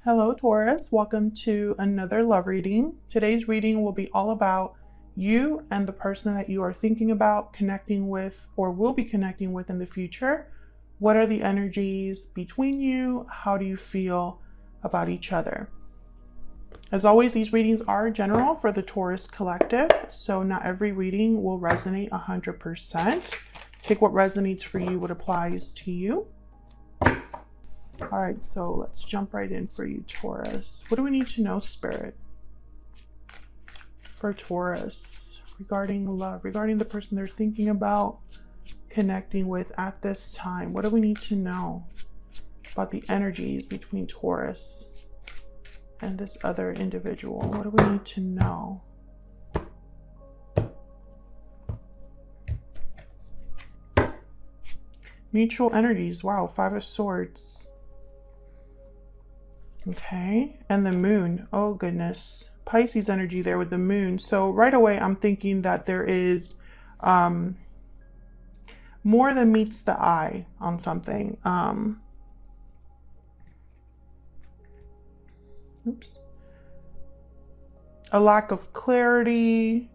Hello, Taurus. Welcome to another love reading. Today's reading will be all about you and the person that you are thinking about connecting with or will be connecting with in the future. What are the energies between you? How do you feel about each other? As always, these readings are general for the Taurus collective, so not every reading will resonate 100%. Take what resonates for you, what applies to you. All right, so let's jump right in for you, Taurus. What do we need to know, Spirit, for Taurus regarding love, regarding the person they're thinking about connecting with at this time? What do we need to know about the energies between Taurus and this other individual? What do we need to know? Mutual energies. Wow, Five of Swords. Okay, and the moon. Oh goodness, Pisces energy there with the moon. So right away I'm thinking that there is more than meets the eye on something. A lack of clarity.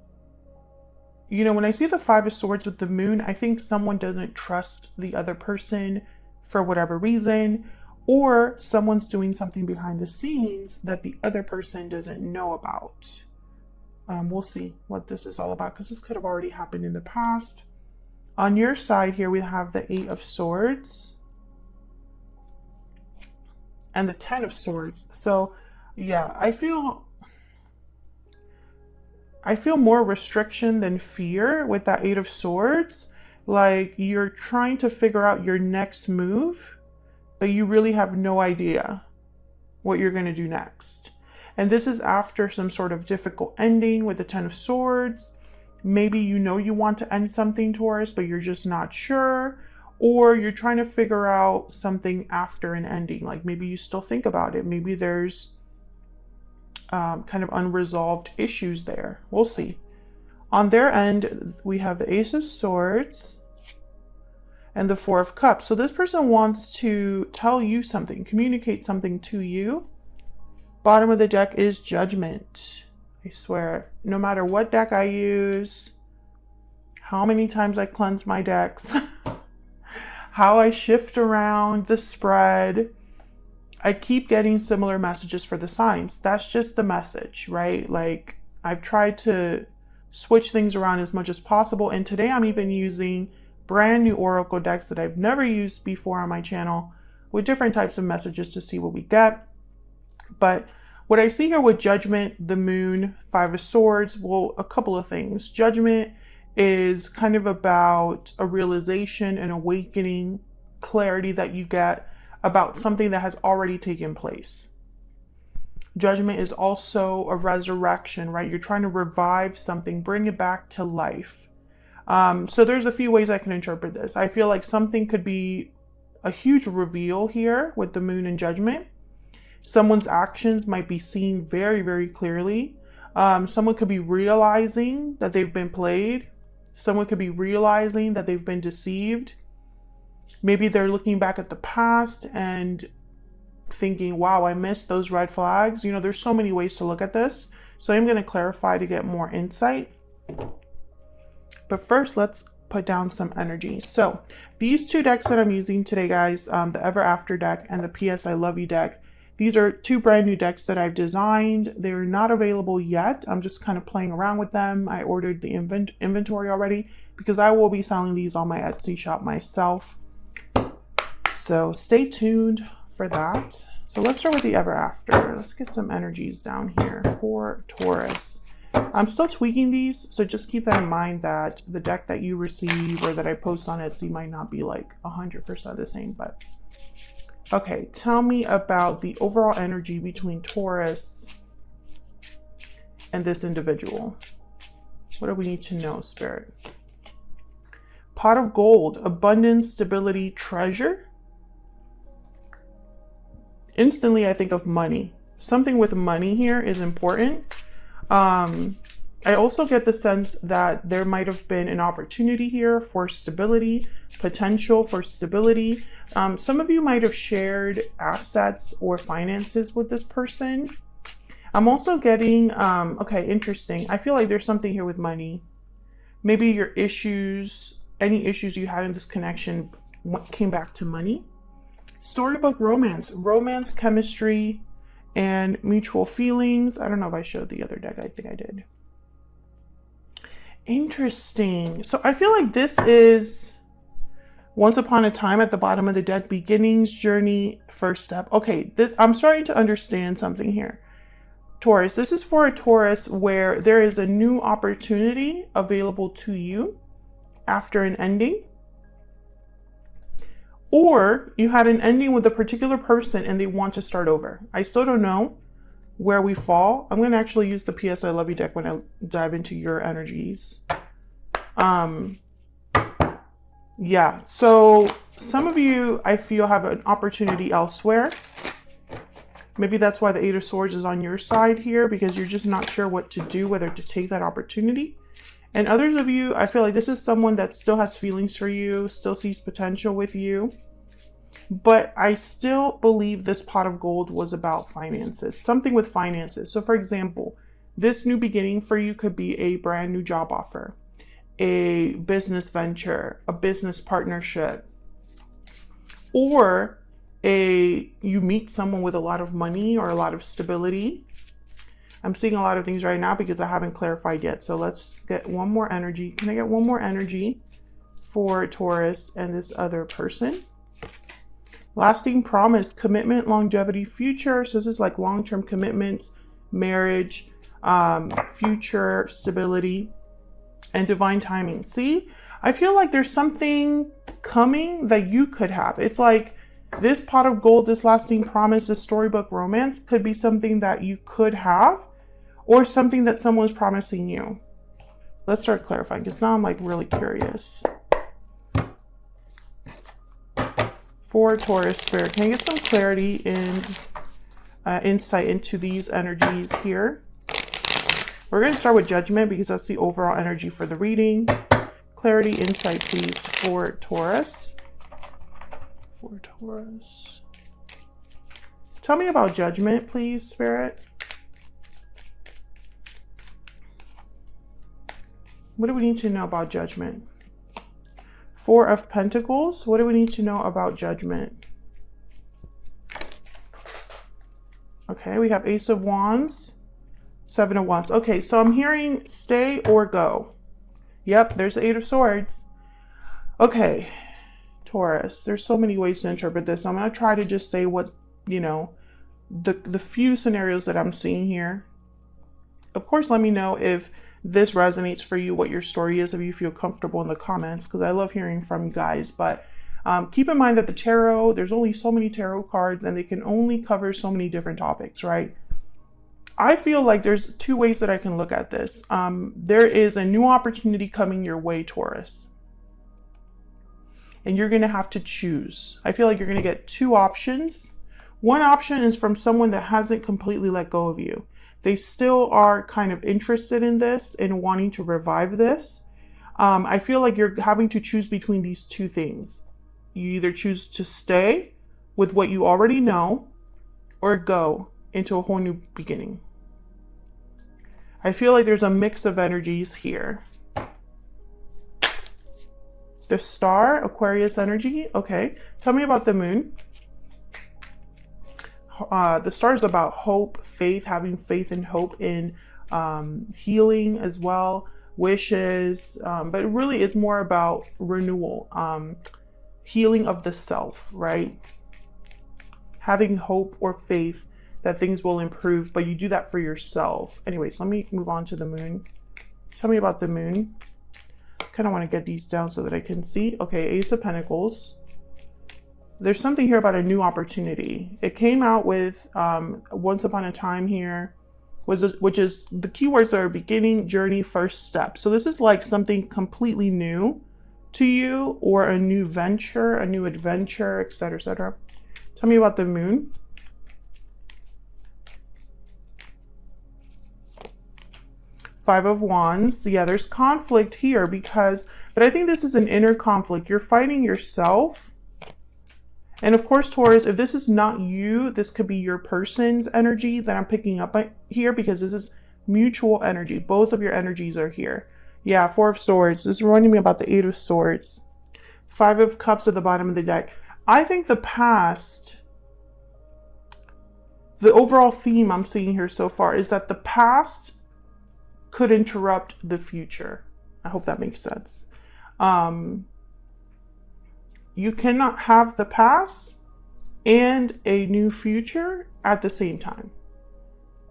You know, when I see the Five of Swords with the moon, I think someone doesn't trust the other person for whatever reason, or someone's doing something behind the scenes that the other person doesn't know about. We'll see what this is all about, because this could have already happened in the past. On your side here, we have the Eight of Swords and the Ten of Swords. So yeah, I feel more restriction than fear with that Eight of Swords. Like you're trying to figure out your next move, but you really have no idea what you're going to do next. And this is after some sort of difficult ending with the Ten of Swords. Maybe you know you want to end something, Taurus, but you're just not sure. Or you're trying to figure out something after an ending. Like maybe you still think about it. Maybe there's kind of unresolved issues there. We'll see. On their end, we have the Ace of Swords and the Four of Cups. So this person wants to tell you something, communicate something to you. Bottom of the deck is Judgment. I swear, no matter what deck I use, how many times I cleanse my decks, how I shift around the spread, I keep getting similar messages for the signs. That's just the message, right? Like I've tried to switch things around as much as possible. And today I'm even using brand new oracle decks that I've never used before on my channel with different types of messages to see what we get. But what I see here with Judgment, the moon, Five of Swords, well, a couple of things. Judgment is kind of about a realization, an awakening, clarity that you get about something that has already taken place. Judgment is also a resurrection, right? You're trying to revive something, bring it back to life. So there's a few ways I can interpret this. I feel like something could be a huge reveal here with the moon and Judgment. Someone's actions might be seen very, very clearly. Someone could be realizing that they've been played. Someone could be realizing that they've been deceived. Maybe they're looking back at the past and thinking, wow, I missed those red flags. You know, there's so many ways to look at this. So I'm going to clarify to get more insight. But first, let's put down some energy. So these two decks that I'm using today, guys, the Ever After deck and the PS I Love You deck, these are two brand new decks that I've designed. They're not available yet. I'm just kind of playing around with them. I ordered the inventory already because I will be selling these on my Etsy shop myself. So stay tuned for that. So let's start with the Ever After. Let's get some energies down here for Taurus. I'm still tweaking these, so just keep that in mind that the deck that you receive or that I post on Etsy might not be like 100% the same, but okay, tell me about the overall energy between Taurus and this individual. What do we need to know, Spirit? Pot of Gold, abundance, stability, treasure. Instantly, I think of money. Something with money here is important. I also get the sense that there might have been an opportunity here for stability, potential for stability. Some of you might have shared assets or finances with this person. I'm also getting, okay, interesting. I feel like there's something here with money. Maybe your issues, any issues you had in this connection came back to money. Storybook romance, romance, chemistry, and mutual feelings. I don't know if I showed the other deck. I think I did. Interesting. So I feel like this is once upon a time at the bottom of the deck, beginnings, journey, first step. Okay, I'm starting to understand something here. Taurus, this is for a Taurus where there is a new opportunity available to you after an ending. Or you had an ending with a particular person and they want to start over. I still don't know where we fall. I'm going to actually use the PS I Love You deck when I dive into your energies. Yeah, so some of you, I feel, have an opportunity elsewhere. Maybe that's why the Eight of Swords is on your side here, because you're just not sure what to do, whether to take that opportunity. And others of you, I feel like this is someone that still has feelings for you, still sees potential with you. But I still believe this pot of gold was about finances, something with finances. So for example, this new beginning for you could be a brand new job offer, a business venture, a business partnership, or you meet someone with a lot of money or a lot of stability. I'm seeing a lot of things right now because I haven't clarified yet. So let's get one more energy. Can I get one more energy for Taurus and this other person? Lasting promise, commitment, longevity, future. So this is like long-term commitments, marriage, future, stability, and divine timing. See, I feel like there's something coming that you could have. It's like this pot of gold, this lasting promise, this storybook romance could be something that you could have, or something that someone's promising you. Let's start clarifying, because now I'm like really curious. For Taurus Spirit, can I get some clarity in insight into these energies here? We're going to start with Judgment because that's the overall energy for the reading. Clarity, insight, please, for Taurus. For Taurus. Tell me about Judgment, please, Spirit. What do we need to know about Judgment? Four of Pentacles. What do we need to know about Judgment? Okay, we have Ace of Wands, Seven of Wands. Okay, so I'm hearing stay or go. Yep, there's the Eight of Swords. Okay, Taurus, there's so many ways to interpret this. I'm going to try to just say what, you know, the few scenarios that I'm seeing here. Of course, let me know if this resonates for you, what your story is, if you feel comfortable in the comments, because I love hearing from you guys. But keep in mind that the tarot, there's only so many tarot cards and they can only cover so many different topics, right? I feel like there's two ways that I can look at this. There is a new opportunity coming your way, Taurus. And you're going to have to choose. I feel like you're going to get two options. One option is from someone that hasn't completely let go of you. They still are kind of interested in this and wanting to revive this. I feel like you're having to choose between these two things. You either choose to stay with what you already know or go into a whole new beginning. I feel like there's a mix of energies here. The Star, Aquarius energy. Okay, tell me about the Moon. The Star is about hope, faith, having faith and hope in healing as well, wishes, but really it's more about renewal, healing of the self, right? Having hope or faith that things will improve, but you do that for yourself. Anyways, let me move on to the Moon. Tell me about the Moon. Kind of want to get these down so that I can see. Okay, Ace of Pentacles. There's something here about a new opportunity. It came out with once upon a time here, which is the keywords that are beginning, journey, first step. So this is like something completely new to you, or a new venture, a new adventure, etc., etc. Tell me about the Moon. Five of Wands. Yeah, there's conflict here but I think this is an inner conflict. You're fighting yourself. And of course, Taurus, if this is not you, this could be your person's energy that I'm picking up here, because this is mutual energy. Both of your energies are here. Yeah, Four of Swords. This is reminding me about the Eight of Swords. Five of Cups at the bottom of the deck. I think the past, the overall theme I'm seeing here so far is that the past could interrupt the future. I hope that makes sense. You cannot have the past and a new future at the same time.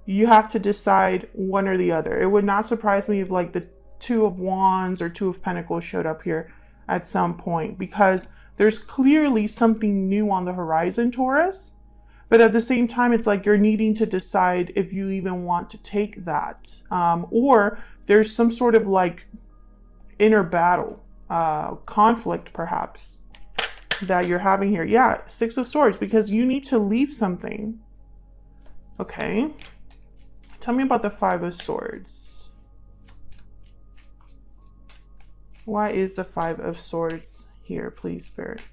You have to decide one or the other. It would not surprise me if like the Two of Wands or Two of Pentacles showed up here at some point, because there's clearly something new on the horizon, Taurus. But at the same time, it's like you're needing to decide if you even want to take that. Or there's some sort of like inner battle, conflict perhaps, that you're having here. Yeah, Six of Swords, because you need to leave something. Okay. Tell me about the Five of Swords. Why is the Five of Swords here, please, Spirit?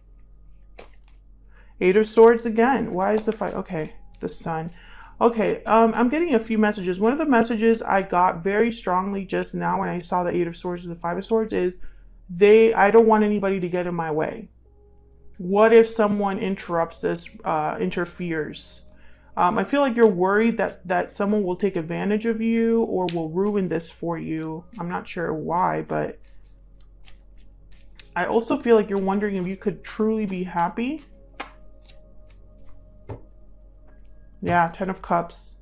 Eight of Swords again. Why is the five? Okay, the Sun. Okay, I'm getting a few messages. One of the messages I got very strongly just now when I saw the Eight of Swords and the Five of Swords is I don't want anybody to get in my way. What if someone interrupts this, interferes? I feel like you're worried that someone will take advantage of you or will ruin this for you. I'm not sure why, but I also feel like you're wondering if you could truly be happy. Yeah, Ten of Cups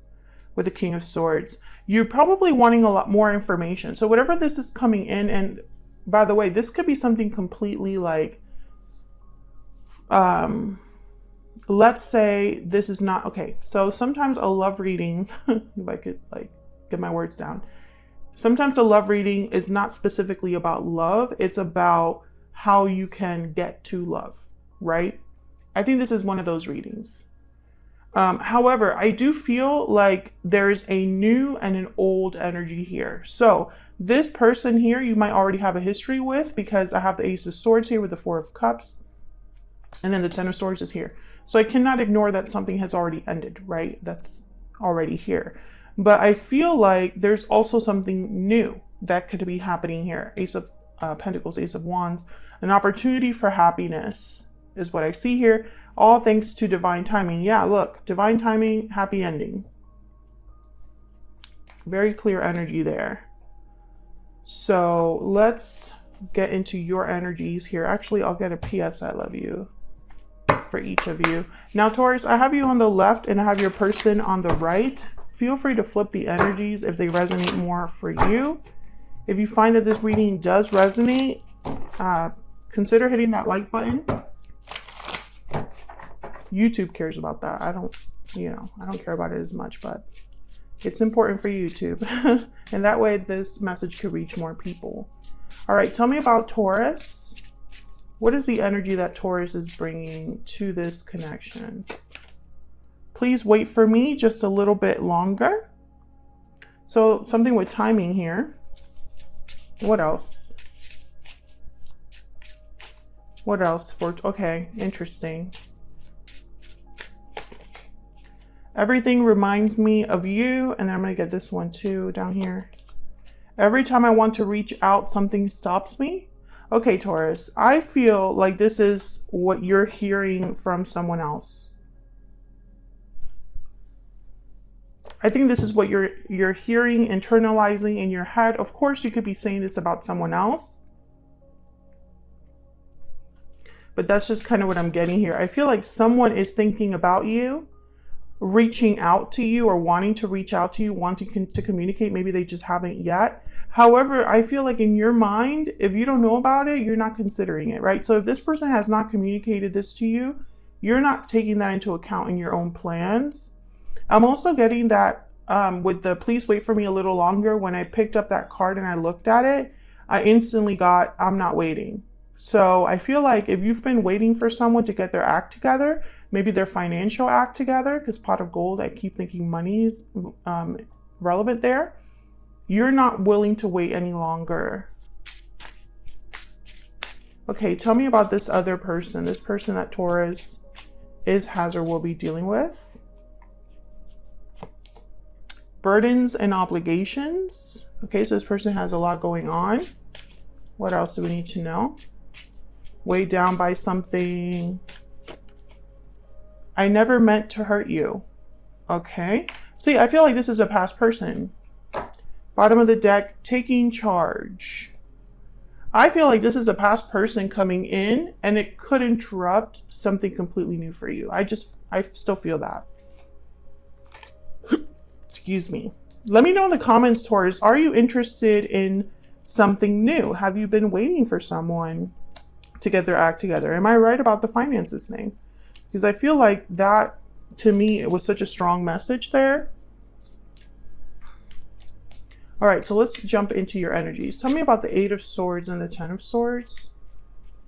with the King of Swords. You're probably wanting a lot more information. So whatever this is coming in, and by the way, this could be something completely like, let's say this is not, okay, so sometimes a love reading, if I could like get my words down, sometimes a love reading is not specifically about love, it's about how you can get to love, right? I think this is one of those readings. However, I do feel like there's a new and an old energy here. So this person here, you might already have a history with, because I have the Ace of Swords here with the Four of Cups, and then the Ten of Swords is here. So I cannot ignore that something has already ended, right? That's already here. But I feel like there's also something new that could be happening here. Ace of Pentacles, Ace of Wands, an opportunity for happiness is what I see here. All thanks to divine timing. Yeah, look, divine timing, happy ending. Very clear energy there. So let's get into your energies here. Actually, I'll get a PS I love you for each of you. Now, Taurus, I have you on the left and I have your person on the right. Feel free to flip the energies if they resonate more for you. If you find that this reading does resonate, consider hitting that like button. YouTube cares about that. I don't care about it as much, but it's important for YouTube. And that way this message could reach more people. All right, tell me about Taurus. What is the energy that Taurus is bringing to this connection? Please wait for me just a little bit longer. So something with timing here. What else? What else for, okay, interesting. Everything reminds me of you, and then I'm gonna get this one too down here. Every time I want to reach out, something stops me. Okay, Taurus, I feel like this is what you're hearing from someone else. I think this is what you're hearing, internalizing in your head. Of course, you could be saying this about someone else, but that's just kind of what I'm getting here. I feel like someone is thinking about you, reaching out to you, or wanting to reach out to you, wanting to communicate. Maybe they just haven't yet. However, I feel like in your mind, if you don't know about it, you're not considering it, right? So if this person has not communicated this to you, you're not taking that into account in your own plans. I'm also getting that with the please wait for me a little longer. When I picked up that card and I looked at it, I instantly got, I'm not waiting. So I feel like if you've been waiting for someone to get their act together, maybe their financial act together, because pot of gold, I keep thinking money is relevant there. You're not willing to wait any longer. Okay, tell me about this other person, this person that Taurus is, has, or will be dealing with. Burdens and obligations. Okay, so this person has a lot going on. What else do we need to know? Weighed down by something. I never meant to hurt you. Okay. See, I feel like this is a past person. Bottom of the deck, taking charge. I feel like this is a past person coming in and it could interrupt something completely new for you. I still feel that. Excuse me. Let me know in the comments, Taurus, are you interested in something new? Have you been waiting for someone to get their act together? Am I right about the finances thing? Because I feel like that, to me, it was such a strong message there. All right, so let's jump into your energies. Tell me about the Eight of Swords and the Ten of Swords,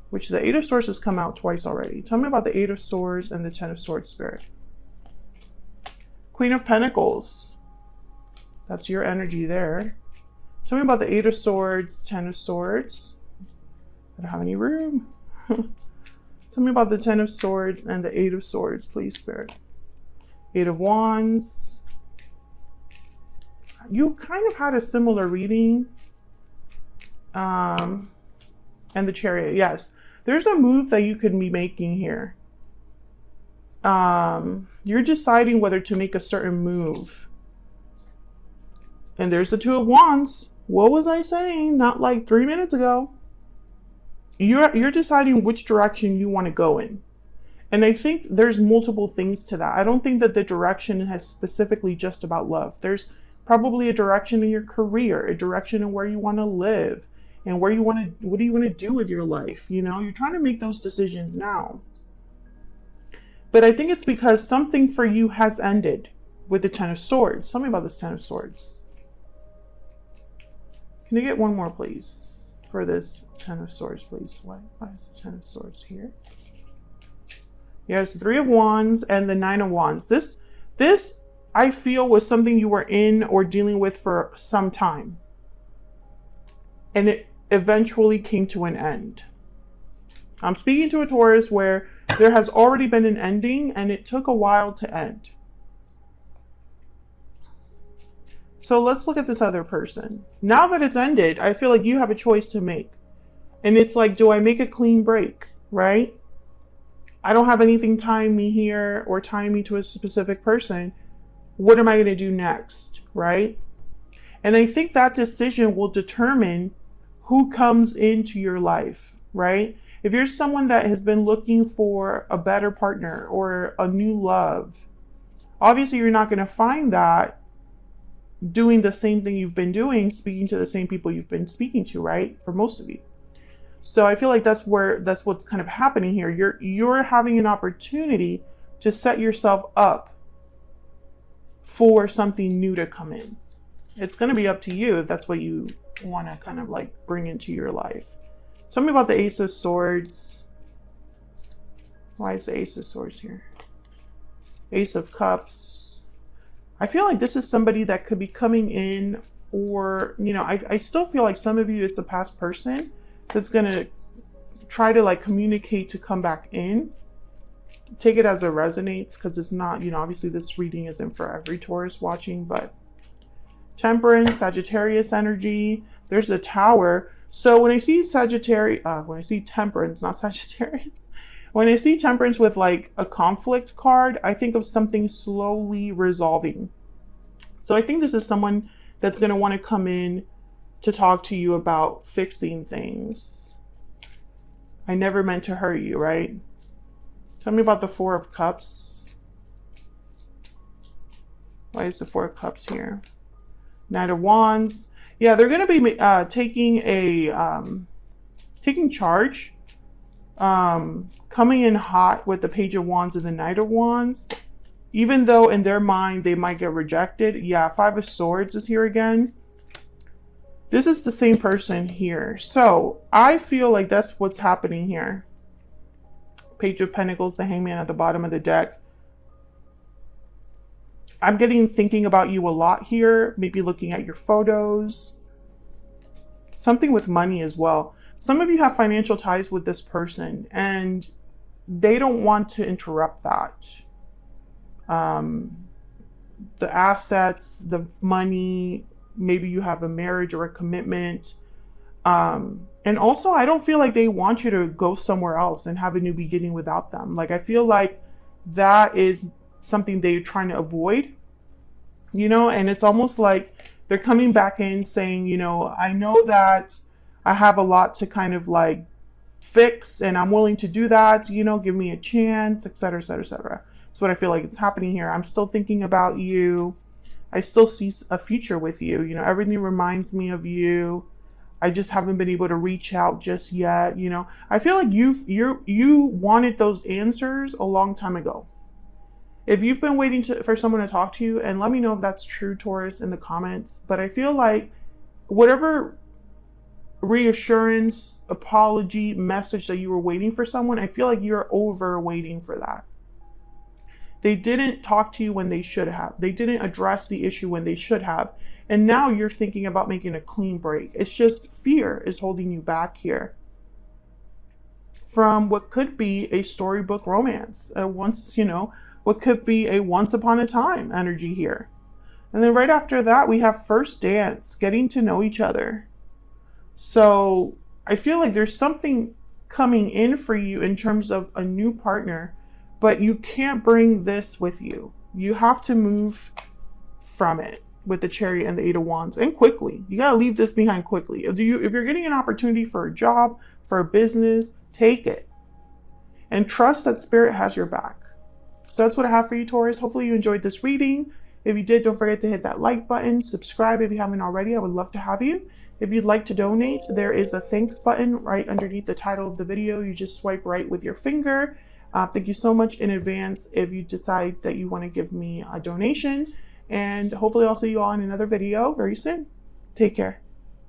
which the Eight of Swords has come out twice already. Tell me about the Eight of Swords and the Ten of Swords, Spirit. Queen of Pentacles. That's your energy there. Tell me about the Eight of Swords, Ten of Swords. I don't have any room. Tell me about the Ten of Swords and the Eight of Swords, please, Spirit. Eight of Wands. You kind of had a similar reading. And the Chariot, yes. There's a move that you could be making here. You're deciding whether to make a certain move. And there's the Two of Wands. What was I saying? Not like 3 minutes ago. You're deciding which direction you want to go in. And I think there's multiple things to that. I don't think that the direction is specifically just about love. There's probably a direction in your career, a direction in where you want to live, and where you want to, what do you want to do with your life? You know, you're trying to make those decisions now. But I think it's because something for you has ended with the Ten of Swords. Tell me about this Ten of Swords. Can I get one more, please, for this Ten of Swords, please? Why is the Ten of Swords here? Yes, Three of Wands and the Nine of Wands. This I feel was something you were in or dealing with for some time. And it eventually came to an end. I'm speaking to a Taurus where there has already been an ending and it took a while to end. So let's look at this other person. Now that it's ended, I feel like you have a choice to make. And it's like, do I make a clean break, right? I don't have anything tying me here or tying me to a specific person. What am I going to do next, right? And I think that decision will determine who comes into your life, right? If you're someone that has been looking for a better partner or a new love, obviously you're not going to find that doing the same thing you've been doing, speaking to the same people you've been speaking to, right? For most of you. So I feel like that's what's kind of happening here. You're having an opportunity to set yourself up for something new to come in. It's going to be up to you if that's what you want to kind of like bring into your life. Tell me about the Ace of Swords. Why is the Ace of Swords here? Ace of Cups. I feel like this is somebody that could be coming in, or, you know, I still feel like some of you, it's a past person that's going to try to like communicate to come back in. Take it as it resonates, because it's not, you know, obviously this reading isn't for every Taurus watching, but Temperance, Sagittarius energy. There's the Tower. So when I see when I see Temperance, not Sagittarius, when I see Temperance with like a conflict card, I think of something slowly resolving. So I think this is someone that's going to want to come in to talk to you about fixing things. I never meant to hurt you, right? Tell me about the Four of Cups. Why is the Four of Cups here? Knight of Wands. Yeah, they're going to be taking charge. Coming in hot with the Page of Wands and the Knight of Wands. Even though in their mind they might get rejected. Yeah, Five of Swords is here again. This is the same person here. So I feel like that's what's happening here. Page of Pentacles, the Hangman at the bottom of the deck. I'm getting thinking about you a lot here, maybe looking at your photos, something with money as well. Some of you have financial ties with this person and they don't want to interrupt that. The assets, the money, maybe you have a marriage or a commitment. And also, I don't feel like they want you to go somewhere else and have a new beginning without them. Like, I feel like that is something they're trying to avoid, you know, and it's almost like they're coming back in saying, you know, I know that I have a lot to kind of like fix and I'm willing to do that, you know, give me a chance, etc., etc., etc. That's what I feel like it's happening here. I'm still thinking about you. I still see a future with you. You know, everything reminds me of you. I just haven't been able to reach out just yet. You know, I feel like you wanted those answers a long time ago. If you've been waiting for someone to talk to you, and let me know if that's true, Taurus, in the comments. But I feel like whatever reassurance, apology, message that you were waiting for someone, I feel like you're over waiting for that. They didn't talk to you when they should have. They didn't address the issue when they should have. And now you're thinking about making a clean break. It's just fear is holding you back here from what could be a storybook romance. What could be a once upon a time energy here. And then right after that, we have first dance, getting to know each other. So I feel like there's something coming in for you in terms of a new partner, but you can't bring this with you. You have to move from it with the Chariot and the Eight of Wands, and quickly. You got to leave this behind quickly. If you're getting an opportunity for a job, for a business, take it. And trust that Spirit has your back. So that's what I have for you, Taurus. Hopefully you enjoyed this reading. If you did, don't forget to hit that like button. Subscribe if you haven't already. I would love to have you. If you'd like to donate, there is a thanks button right underneath the title of the video. You just swipe right with your finger. Thank you so much in advance if you decide that you want to give me a donation. And hopefully I'll see you all in another video very soon. Take care.